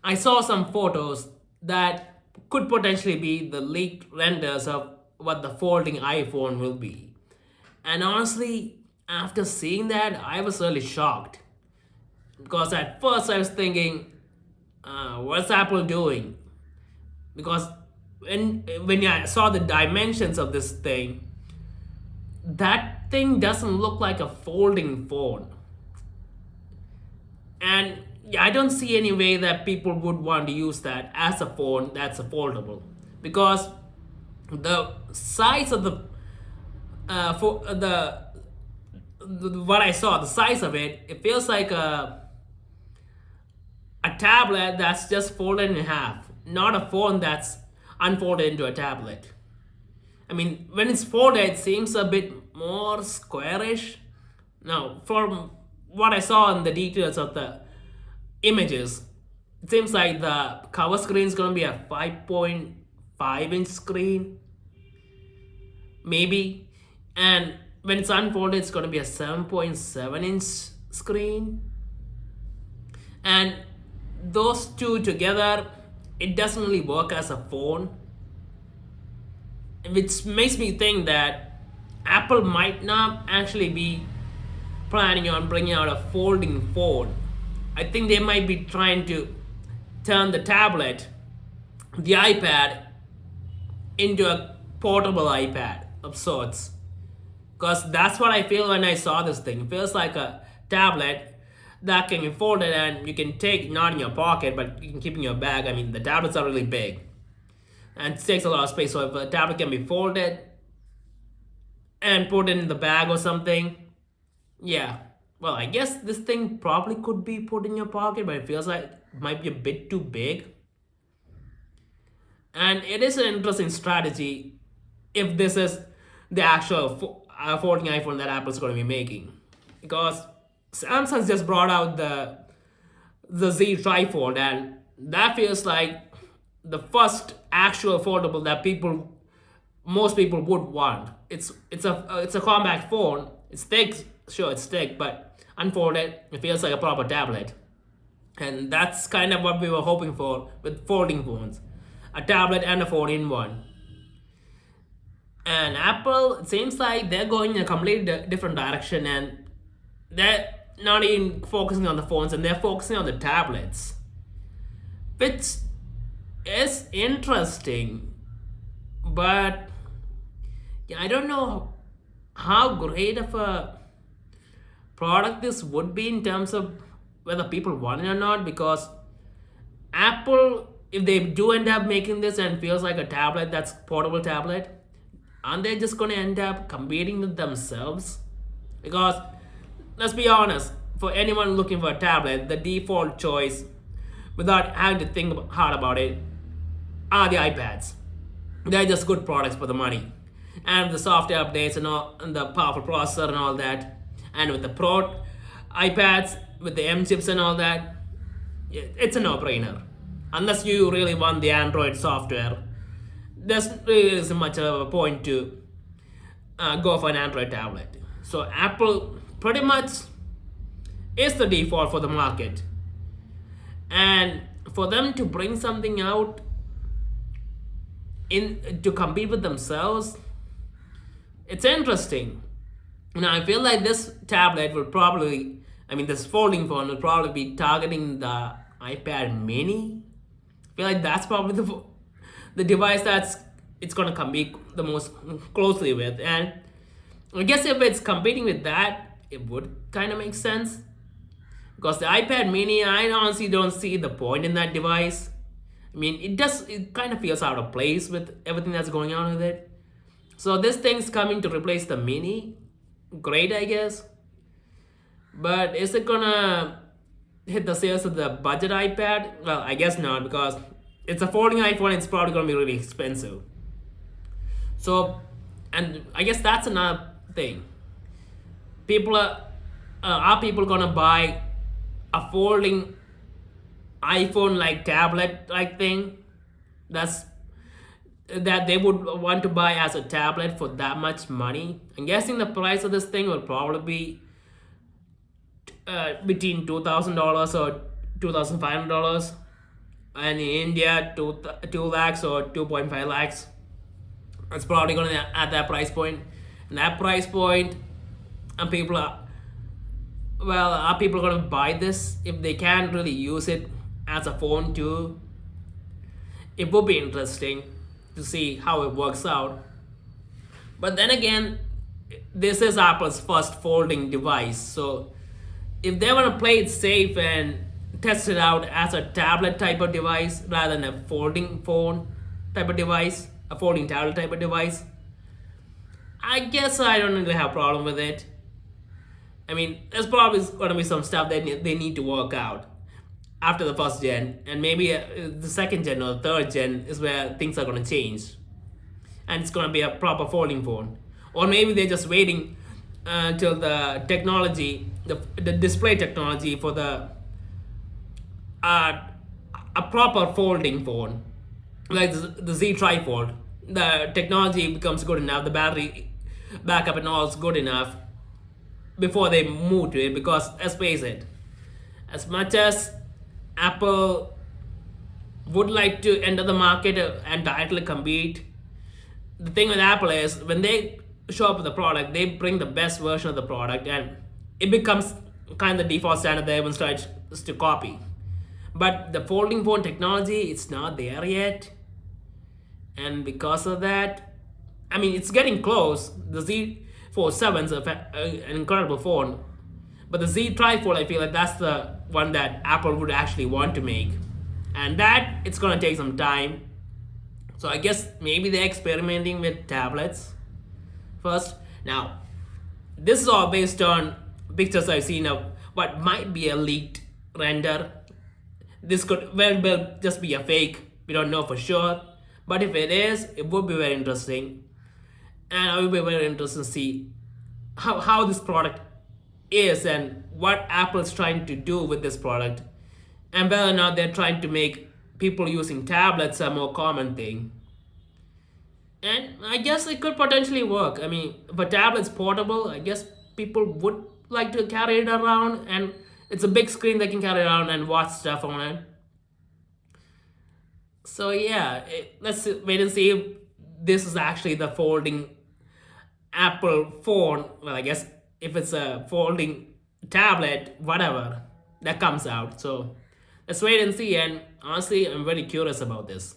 I saw some photos that could potentially be the leaked renders of what the folding iPhone will be. And honestly, after seeing that, I was really shocked. Because at first I was thinking, what's Apple doing? Because when I saw the dimensions of this thing, that thing doesn't look like a folding phone. And yeah, I don't see any way that people would want to use that as a phone that's foldable, because the size of the for the what I saw, the size of it, it feels like a tablet that's just folded in half, not a phone that's unfolded into a tablet. I mean, when it's folded, it seems a bit more squarish. Now, from what I saw in the details of the images, it seems like the cover screen is going to be a 5.5-inch screen, maybe. And when it's unfolded, it's going to be a 7.7-inch screen. And those two together, it doesn't really work as a phone, which makes me think that Apple might not actually be planning on bringing out a folding phone. I think they might be trying to turn the tablet, the iPad, into a portable iPad of sorts. Because that's what I feel when I saw this thing. It feels like a tablet that can be folded and you can take not in your pocket, but you can keep in your bag. I mean, the tablets are really big and it takes a lot of space. So if a tablet can be folded and put in the bag or something, yeah. Well, I guess this thing probably could be put in your pocket, but it feels like it might be a bit too big. And it is an interesting strategy if this is the actual folding iPhone that Apple's going to be making, because Samsung's just brought out the Z trifold, and that feels like the first actual foldable that most people would want. It's a compact phone. It's thick, sure it's thick, but unfolded, it feels like a proper tablet. And that's kind of what we were hoping for with folding phones, a tablet and a phone in one. And Apple, it seems like they're going in a completely different direction, and they're not even focusing on the phones, and they're focusing on the tablets, which is interesting. But yeah, I don't know how great of a product this would be in terms of whether people want it or not, because Apple, if they do end up making this and feels like a tablet that's portable tablet, aren't they just going to end up competing with themselves? Because let's be honest, for anyone looking for a tablet, the default choice, without having to think hard about it, are the iPads. They're just good products for the money. And with the software updates and all, and the powerful processor and all that, and with the Pro iPads, with the M chips and all that, it's a no-brainer. Unless you really want the Android software, there's really isn't much of a point to go for an Android tablet. So Apple pretty much is the default for the market, and for them to bring something out in to compete with themselves, it's interesting. Now I feel like this tablet will probably, I mean, this folding phone will probably be targeting the iPad Mini. I feel like that's probably the device that's it's gonna compete the most closely with, and I guess if it's competing with that, it would kind of make sense. Because the iPad Mini, I honestly don't see the point in that device. I mean, it kind of feels out of place with everything that's going on with it. So this thing's coming to replace the Mini. Great, I guess. But is it gonna hit the sales of the budget iPad? Well, I guess not, because it's a folding iPhone. It's probably gonna be really expensive. So, and I guess that's another thing. People are people gonna buy a folding iPhone like tablet like thing that's that they would want to buy as a tablet for that much money? I'm guessing the price of this thing will probably be between $2,000 or $2,500. and in India, 2 lakhs or 2.5 lakhs. It's probably going to at that price point. And that price point, and people are people going to buy this if they can't really use it as a phone too? It would be interesting to see how it works out. But then again, this is Apple's first folding device, so if they want to play it safe and test it out as a tablet type of device rather than a folding phone type of device, a folding tablet type of device, I guess I don't really have a problem with it. I mean, there's probably going to be some stuff that they need to work out after the first gen, and maybe the second gen or the third gen is where things are going to change, and it's going to be a proper folding phone. Or maybe they're just waiting until the technology, the display technology for the a proper folding phone, like the Z trifold, the technology becomes good enough, the battery backup and all is good enough before they move to it. Because let's face it, as much as Apple would like to enter the market and directly compete, the thing with Apple is when they show up with the product, they bring the best version of the product, and it becomes kind of the default standard that everyone starts to copy. But the folding phone technology, it's not there yet, and because of that, I mean, it's getting close. The Z47 is an incredible phone, but the Z trifold, I feel like that's the one that Apple would actually want to make, and that it's gonna take some time. So I guess maybe they're experimenting with tablets first. Now, this is all based on pictures I've seen of what might be a leaked render. This could well just be a fake. We don't know for sure. But if it is, it would be very interesting. And I will be very interested to see how this product is and what Apple's trying to do with this product, and whether or not they're trying to make people using tablets a more common thing. And I guess it could potentially work. I mean, if a tablet's portable, I guess people would like to carry it around, and it's a big screen they can carry around and watch stuff on it. So yeah, let's wait and see if this is actually the folding Apple phone. Well, I guess if it's a folding tablet, whatever that comes out. So let's wait and see. And honestly, I'm very curious about this.